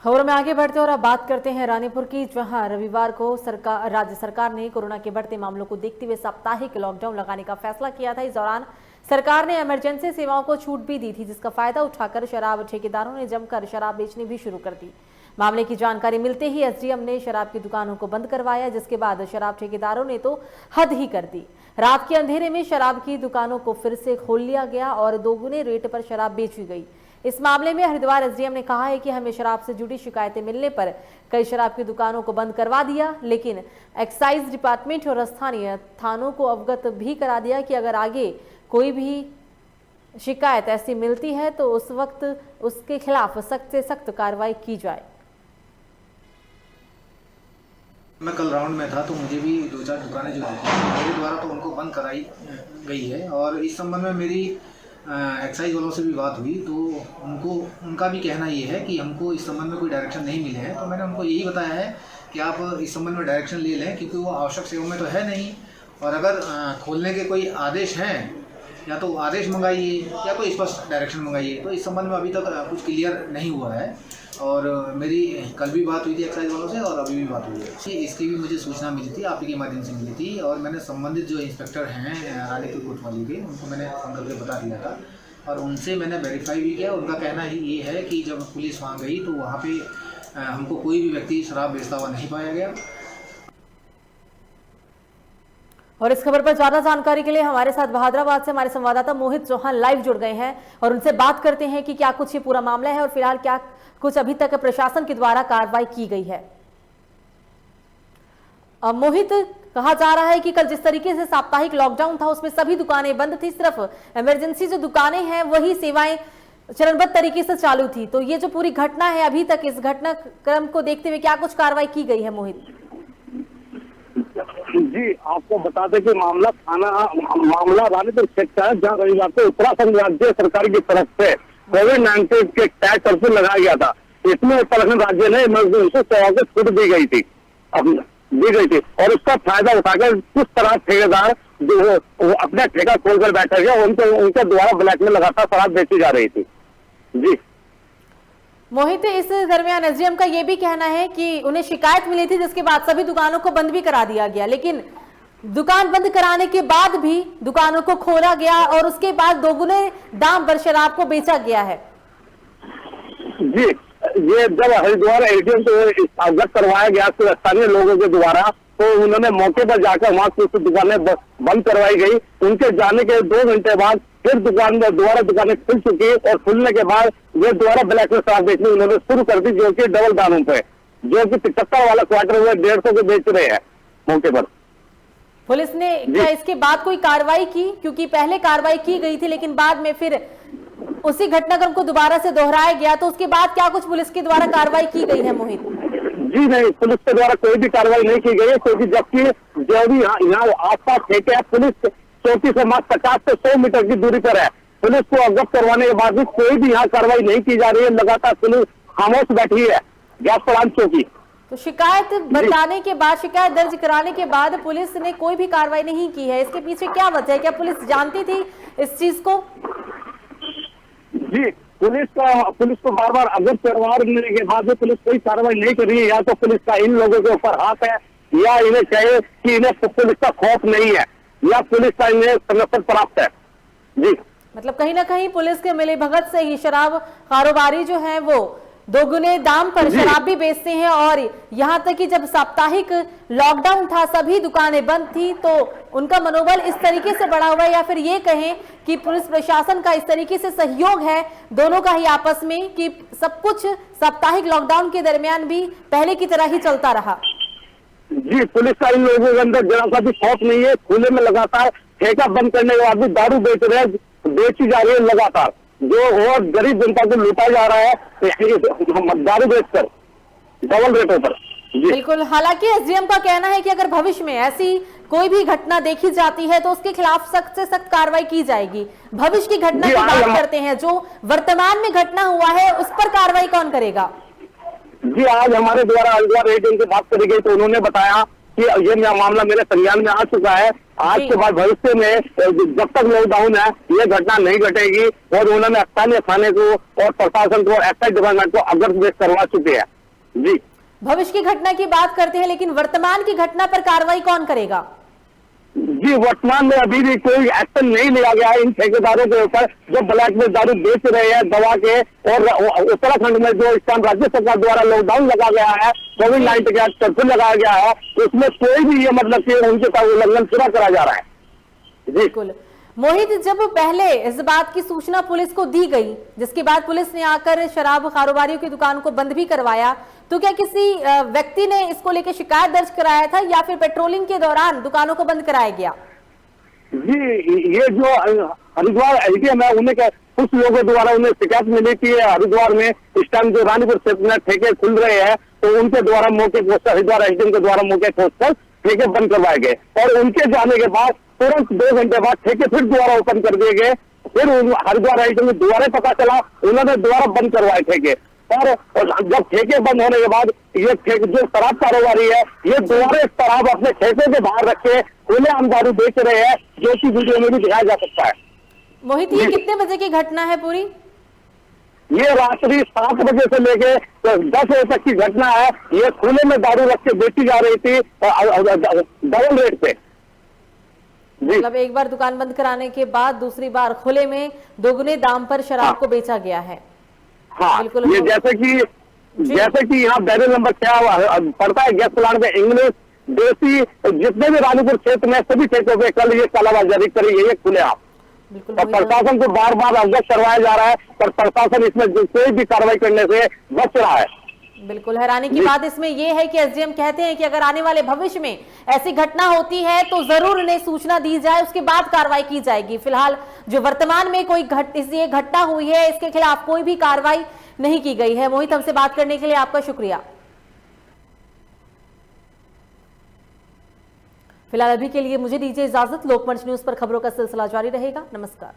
खबरों में आगे बढ़ते और अब बात करते हैं रानीपुर की, जहां रविवार को राज्य सरकार ने कोरोना के बढ़ते मामलों को देखते हुए साप्ताहिक लॉकडाउन लगाने का फैसला किया था। इस दौरान सरकार ने इमरजेंसी सेवाओं को छूट भी दी थी, जिसका फायदा उठाकर शराब ठेकेदारों ने जमकर शराब बेचनी भी शुरू कर दी। मामले की जानकारी मिलते ही एसडीएम ने शराब की दुकानों को बंद करवाया, जिसके बाद शराब ठेकेदारों ने तो हद ही कर दी। रात के अंधेरे में शराब की दुकानों को फिर से खोल लिया गया और दोगुने रेट पर शराब बेची गई। इस मामले में हरिद्वार एसडीएम ने कहा है कि हमें शराब से जुड़ी शिकायतें मिलने पर कई शराब की दुकानों को बंद करवा दिया, लेकिन एक्साइज डिपार्टमेंट और स्थानीय थानों को अवगत भी करा दिया कि अगर आगे कोई भी शिकायत ऐसी मिलती है तो उस वक्त उसके खिलाफ सख्त से सख्त कार्रवाई की जाए। मैं कल राउंड में था तो मुझे भी 2-4 दुकानें जो थी मेरे द्वारा तो उनको बंद कराई गई है और इस संबंध में मेरी एक्साइज वालों से भी बात हुई तो उनका भी कहना ये है कि हमको इस संबंध में कोई डायरेक्शन नहीं मिले हैं। तो मैंने उनको यही बताया है कि आप इस संबंध में डायरेक्शन ले लें, क्योंकि वो आवश्यक सेवा में तो है नहीं, और अगर खोलने के कोई आदेश हैं या तो आदेश मंगाइए या कोई स्पष्ट डायरेक्शन मंगाइए। तो इस संबंध में अभी तक कुछ क्लियर नहीं हुआ है और मेरी कल भी बात हुई थी एक्साइज वालों से और अभी भी बात हुई है। इसकी भी मुझे सूचना मिली थी, आप ही के माध्यम से मिली थी और मैंने संबंधित जो इंस्पेक्टर हैं रानीपुर कोतवाली के, उनको मैंने फोन करके बता दिया था और उनसे मैंने वेरीफाई भी किया। उनका कहना ही ये है कि जब पुलिस वहाँ गई तो वहाँ पे हमको कोई भी व्यक्ति शराब बेचता हुआ नहीं पाया गया। और इस खबर पर ज्यादा जानकारी के लिए हमारे साथ बहादुराबाद से हमारे संवाददाता मोहित चौहान लाइव जुड़ गए हैं और उनसे बात करते हैं कि क्या कुछ ये पूरा मामला है और फिलहाल क्या कुछ अभी तक प्रशासन के द्वारा कार्रवाई की गई है। मोहित, कहा जा रहा है कि कल जिस तरीके से साप्ताहिक लॉकडाउन था उसमें सभी दुकानें बंद थी, सिर्फ इमरजेंसी जो दुकानें हैं वही सेवाएं चरणबद्ध तरीके से चालू थी। तो ये जो पूरी घटना है अभी तक, इस घटनाक्रम को देखते हुए क्या कुछ कार्रवाई की गई है मोहित? जी, आपको बता दें कि मामला रानीपुर क्षेत्र है, जहाँ रविवार को उत्तराखंड राज्य सरकार की तरफ से कोविड-19 के टैग कर्फ्यू लगाया गया था। इसमें उत्तराखंड राज्य ने इमरजेंसी सेवा को छूट दी गई थी और उसका फायदा उठाकर किस तरह ठेकेदार जो वो अपना ठेका खोलकर बैठे गए, उनके द्वारा ब्लैक में लगातार शराब बेची जा रही थी। जी मोहित, इस दरमियान एसडीएम का यह भी कहना है कि उन्हें शिकायत मिली थी, जिसके बाद सभी दुकानों को बंद भी करा दिया गया, लेकिन दुकान बंद कराने के बाद भी दुकानों को खोला गया और उसके बाद दोगुने दाम पर शराब को बेचा गया है। जी, ये जब हरिद्वार एसडीएम को अवगत करवाया गया स्थानीय लोगों के द्वारा, तो उन्होंने मौके पर जाकर वहां कुछ दुकानें बंद करवाई गई। उनके जाने के 2 घंटे बाद फिर दुकानें खुल चुकी और खुलने के बाद ये दोबारा ब्लैक में शराब बेचनी उन्होंने शुरू कर दी, जो कि डबल दामों पे, जो कि 75 वाला क्वार्टर हुए 150 के बेच रहे हैं मौके पर। पुलिस ने क्या इसके बाद कोई कार्रवाई की? क्योंकि पहले कार्रवाई की गई थी लेकिन बाद में फिर उसी घटनाक्रम को दोबारा से दोहराया गया, तो उसके बाद क्या कुछ पुलिस के द्वारा कार्रवाई की गई है मोहित? जी नहीं, पुलिस के द्वारा कोई भी कार्रवाई नहीं की गई है, क्योंकि जबकि जो भी यहाँ आसपास ठेके है, पुलिस चौकी से मात्र 50 से 100 मीटर की दूरी पर है। पुलिस को अवगत करवाने के बाद भी कोई भी यहाँ कार्रवाई नहीं की जा रही है। लगातार पुलिस खामोश बैठी है गैस प्लांट चौकी। तो शिकायत बताने के बाद, शिकायत दर्ज कराने के बाद पुलिस ने कोई भी कार्रवाई नहीं की है, इसके पीछे क्या वजह है? क्या पुलिस जानती थी इस चीज को? जी, पुलिस को बार बार अवगत करवाने के बाद भी पुलिस कोई कार्रवाई नहीं कर रही है। या तो पुलिस का इन लोगों के ऊपर हाथ है, या इन्हें कहे कि इन्हें पुलिस का खौफ नहीं है, या पुलिस का इन्हें संरक्षण प्राप्त है। जी, मतलब कहीं ना कहीं पुलिस के मिलीभगत से ही शराब कारोबारी जो है वो दोगुने दाम पर शराब भी बेचते हैं और यहाँ तक कि जब साप्ताहिक लॉकडाउन था सभी दुकानें बंद थी, तो उनका मनोबल इस तरीके से बढ़ा हुआ है, या फिर ये कहें कि पुलिस प्रशासन का इस तरीके से सहयोग है दोनों का ही आपस में कि सब कुछ साप्ताहिक लॉकडाउन के दरमियान भी पहले की तरह ही चलता रहा। जी, पुलिस का इन लोगों के अंदर जरा सा भी खौफ नहीं है। खुले में लगातार ठेका बंद करने के बाद भी दारू बेची जा रही है लगातार, जो और गरीब जनता को लूटा जा रहा है दारू बेचकर डबल रेटों पर। बिल्कुल, हालांकि एसडीएम का कहना है कि अगर भविष्य में ऐसी कोई भी घटना देखी जाती है तो उसके खिलाफ सख्त से सख्त कार्रवाई की जाएगी। भविष्य की घटना की बात करते हैं, जो वर्तमान में घटना हुआ है उस पर कार्रवाई कौन करेगा? जी, आज हमारे द्वारा हरिद्वार एसडीएम से बात करी गई तो उन्होंने बताया कि ये मामला मेरे संज्ञान में आ चुका है। आज के बाद भविष्य में जब तक लॉकडाउन है ये घटना नहीं घटेगी और उन्होंने स्थानीय थाने को और प्रशासन को, एक्साइज डिपार्टमेंट को अवगत करवा चुके हैं। जी भविष्य की घटना की बात करते हैं, लेकिन वर्तमान की घटना पर कार्रवाई कौन करेगा? जी, वर्तमान में अभी भी कोई एक्शन नहीं लिया गया है इन ठेकेदारों के ऊपर जो ब्लैक में दारू बेच रहे हैं दवा के। और उत्तराखंड में जो इस टाइम राज्य सरकार द्वारा लॉकडाउन लगा गया है, कोविड-19 के कर्फ्यू लगाया गया है, उसमें कोई भी ये मतलब कि उनके साथ उल्लंघन पूरा करा जा रहा है। जी बिल्कुल मोहित, जब पहले इस बात की सूचना पुलिस को दी गई, जिसके बाद पुलिस ने आकर शराब कारोबारियों की दुकान को बंद भी करवाया, तो क्या किसी व्यक्ति ने इसको लेकर शिकायत दर्ज कराया था या फिर पेट्रोलिंग के दौरान दुकानों को बंद कराया गया? जी, ये जो हरिद्वार एसडीएम है उन्हें कुछ लोगों द्वारा उन्हें शिकायत मिली कि हरिद्वार में इस टाइम जो रानीपुर क्षेत्र में ठेके खुल रहे हैं, तो उनके द्वारा मौके पोस्टर हरिद्वार एसडीएम के द्वारा मौके पोस्टर ठेके बंद करवाए गए। और उनके जाने के बाद तुरंत 2 घंटे बाद ठेके फिर दोबारा ओपन कर दिए गए। फिर हरिद्वार एसडीएम को दोबारा पता चला, उन्होंने दोबारा बंद करवाए ठेके। और जब ठेके बंद होने के बाद ये जो शराब कारोबारी है, ये दोबारा शराब अपने ठेके से बाहर रखे खुलेआम दारू बेच रहे हैं, जो कि वीडियो में भी दिखाया जा सकता है। मोहित, ये कितने बजे की घटना है पूरी? ये रात्रि 7 बजे से लेके 10 बजे तक की घटना है। ये खुले में दारू रख के बेची जा रही थी डबल रेट पे। मतलब एक बार दुकान बंद कराने के बाद दूसरी बार खुले में दोगुने दाम पर शराब को बेचा गया है। हाँ, बिल्कुल। ये जैसे कि यहाँ बैरल नंबर 6 पड़ता है गैस प्लांट में, इंग्लिश देसी जितने भी रानीपुर क्षेत्र में सभी ठेकों पे कल ये कालाबाजारी करी गई है खुलेआम। बिल्कुल और प्रशासन को बार बार अवगत करवाया जा रहा है, पर प्रशासन इसमें कोई भी कार्रवाई करने से बच रहा है। बिल्कुल हैरानी की बात इसमें यह है कि एसडीएम कहते हैं कि अगर आने वाले भविष्य में ऐसी घटना होती है तो जरूर उन्हें सूचना दी जाए, उसके बाद कार्रवाई की जाएगी। फिलहाल जो वर्तमान में कोई ये घटना हुई है, इसके खिलाफ कोई भी कार्रवाई नहीं की गई है। मोहित, हमसे बात करने के लिए आपका शुक्रिया। फिलहाल अभी के लिए मुझे दीजिए इजाजत। लोकमंच न्यूज पर खबरों का सिलसिला जारी रहेगा। नमस्कार।